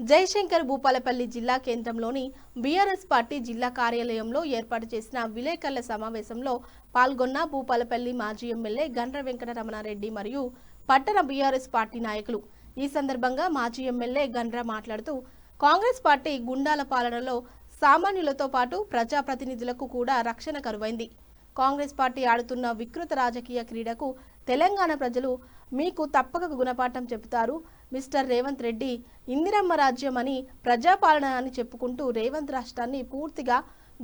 జయశంకర్ భూపాలపల్లి జిల్లా కేంద్రంలోని BRS party జిల్లా కార్యాలయంలో ఏర్పాటు చేసిన విలేకరుల సమావేశంలో పాల్గొన్న భూపాలపల్లి మాజీ ఎమ్మెల్యే గండ్ర వెంకటరమణారెడ్డి మరియు పట్టణ బీఆర్ఎస్ పార్టీ నాయకులు. ఈ సందర్భంగా మాజీ ఎమ్మెల్యే గండ్ర మాట్లాడుతూ కాంగ్రెస్ పార్టీ గుండాల పాలనలో సామాన్యులతో పాటు ప్రజాప్రతినిధులకు కూడా రక్షణ కరువైంది. కాంగ్రెస్ పార్టీ ఆడుతున్న వికృత రాజకీయ క్రీడకు తెలంగాణ ప్రజలు మీకు తప్పక గుణపాఠం చెబుతారు. మిస్టర్ రేవంత్ రెడ్డి ఇందిరమ్మ రాజ్యం అని ప్రజాపాలన అని చెప్పుకుంటూ రేవంత్ రాష్ట్రాన్ని పూర్తిగా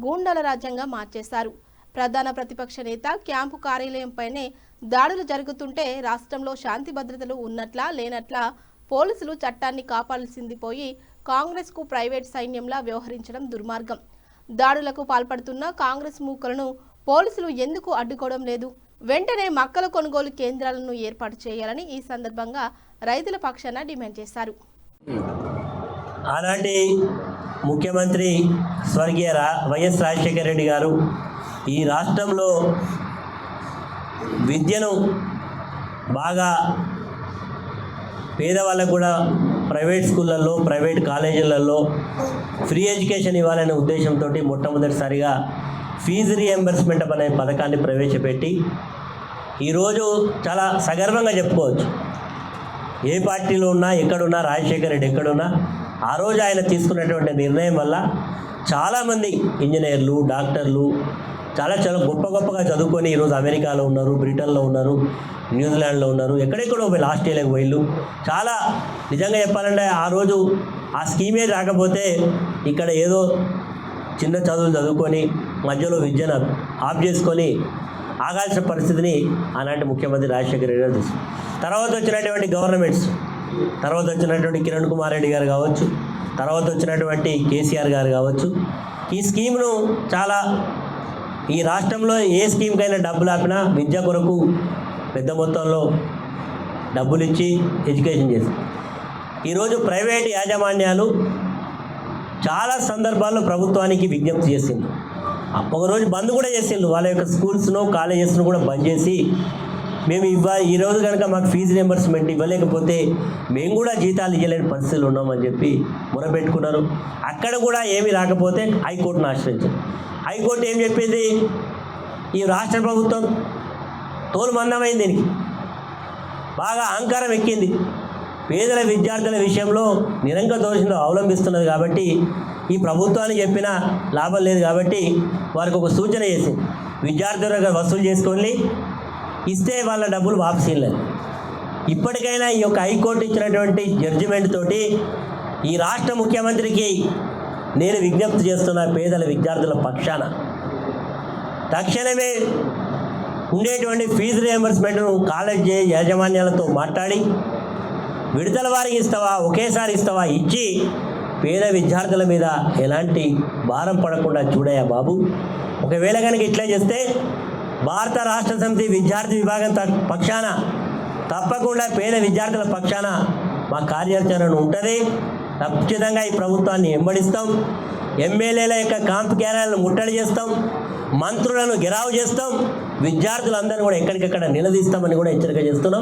గూండాల రాజ్యంగా మార్చేశారు. ప్రధాన ప్రతిపక్ష నేత క్యాంపు కార్యాలయంపైనే దాడులు జరుగుతుంటే రాష్ట్రంలో శాంతి భద్రతలు ఉన్నట్లా లేనట్లా పోలీసులు చట్టాన్ని కాపాడాల్సింది పోయి కాంగ్రెస్ కు ప్రైవేట్ సైన్యంలా వ్యవహరించడం దుర్మార్గం. దాడులకు పాల్పడుతున్న కాంగ్రెస్ మూకలను పోలీసులు ఎందుకు అడ్డుకోవడం లేదు? వెంటనే మక్కల కొనుగోలు కేంద్రాలను ఏర్పాటు చేయాలని ఈ సందర్భంగా రైతుల పక్షాన డిమాండ్ చేశారు. ఆనాటి ముఖ్యమంత్రి స్వర్గీయ వైఎస్ రాజశేఖర రెడ్డి గారు ఈ రాష్ట్రంలో విద్యను బాగా పేదవాళ్ళకు కూడా ప్రైవేట్ స్కూళ్ళల్లో ప్రైవేట్ కాలేజీలలో ఫ్రీ ఎడ్యుకేషన్ ఇవ్వాలనే ఉద్దేశంతో మొట్టమొదటిసారిగా ఫీజు రీఎంబర్స్మెంట్ అనే పథకాన్ని ప్రవేశపెట్టి ఈరోజు చాలా సగర్వంగా చెప్పుకోవచ్చు. ఏ పార్టీలో ఉన్నా ఎక్కడున్నా రాజశేఖర రెడ్డి ఎక్కడున్నా ఆ రోజు ఆయన తీసుకున్నటువంటి నిర్ణయం వల్ల చాలామంది ఇంజనీర్లు డాక్టర్లు చాలా గొప్పగా చదువుకొని ఈరోజు అమెరికాలో ఉన్నారు, బ్రిటన్లో ఉన్నారు, న్యూజిలాండ్లో ఉన్నారు, ఎక్కడెక్కడో ఆస్ట్రేలియాకి పోయిళ్ళు. చాలా నిజంగా చెప్పాలంటే ఆ రోజు ఆ స్కీమే రాకపోతే ఇక్కడ ఏదో చిన్న చదువులు చదువుకొని మధ్యలో విద్యను ఆఫ్ చేసుకొని ఆగాల్సిన పరిస్థితిని ఆనాటి ముఖ్యమంత్రి రాజశేఖర రెడ్డి గారు తీసుకు తర్వాత వచ్చినటువంటి గవర్నమెంట్స్, తర్వాత వచ్చినటువంటి కిరణ్ కుమార్ రెడ్డి గారు కావచ్చు, తర్వాత వచ్చినటువంటి కేసీఆర్ గారు కావచ్చు, ఈ స్కీమ్ను చాలా ఈ రాష్ట్రంలో ఏ స్కీమ్కైనా డబ్బులు ఆపినా విద్య కొరకు పెద్ద మొత్తంలో డబ్బులు ఇచ్చి ఎడ్యుకేషన్ చేసి ఈరోజు ప్రైవేట్ యాజమాన్యాలు చాలా సందర్భాల్లో ప్రభుత్వానికి విజ్ఞప్తి చేసింది. ఒకరోజు బంద్ కూడా చేసిండు. వాళ్ళ యొక్క స్కూల్స్ను కాలేజెస్ను కూడా బంద్ చేసి మేము ఈరోజు కనుక మాకు ఫీజు రియంబర్స్మెంట్ ఇవ్వలేకపోతే మేము కూడా జీతాలు ఇవ్వలేని పరిస్థితులు ఉన్నామని చెప్పి మొరబెట్టుకున్నారు. అక్కడ కూడా ఏమీ రాకపోతే హైకోర్టును ఆశ్రయించారు. హైకోర్టు ఏం చెప్పింది? ఈ రాష్ట్ర ప్రభుత్వం తోలు మందమైంది, దీనికి బాగా అహంకారం ఎక్కింది, పేదల విద్యార్థుల విషయంలో నిరంకుశ అవలంబిస్తున్నది కాబట్టి ఈ ప్రభుత్వాన్ని చెప్పినా లాభం లేదు కాబట్టి వారికి ఒక సూచన చేసింది, విద్యార్థులుగా వసూలు చేసుకొని ఇస్తే వాళ్ళ డబ్బులు వాపసు ఇవ్వలేదు. ఇప్పటికైనా ఈ యొక్క హైకోర్టు ఇచ్చినటువంటి జడ్జిమెంట్ తోటి ఈ రాష్ట్ర ముఖ్యమంత్రికి నేను విజ్ఞప్తి చేస్తున్న పేదల విద్యార్థుల పక్షాన తక్షణమే ఉండేటువంటి ఫీజు రియంబర్స్మెంట్ను కాలేజ్ యాజమాన్యాలతో మాట్లాడి విడతల వారికి ఇస్తావా, ఒకేసారి ఇస్తావా, ఇచ్చి పేద విద్యార్థుల మీద ఎలాంటి భారం పడకుండా చూడయా బాబు. ఒకవేళ కనుక ఇట్లా చేస్తే భారత రాష్ట్ర సమితి విద్యార్థి విభాగం పక్షాన తప్పకుండా పేద విద్యార్థుల పక్షాన మా కార్యాచరణ ఉంటుంది. ఖచ్చితంగా ఈ ప్రభుత్వాన్ని వెంబడిస్తాం. ఎమ్మెల్యేల యొక్క క్యాంపు కేంద్రాలను ముట్టడి చేస్తాం, మంత్రులను గెరావు చేస్తాం, విద్యార్థులందరూ కూడా ఎక్కడికక్కడ నిలదీస్తామని కూడా హెచ్చరిక చేస్తున్నాం.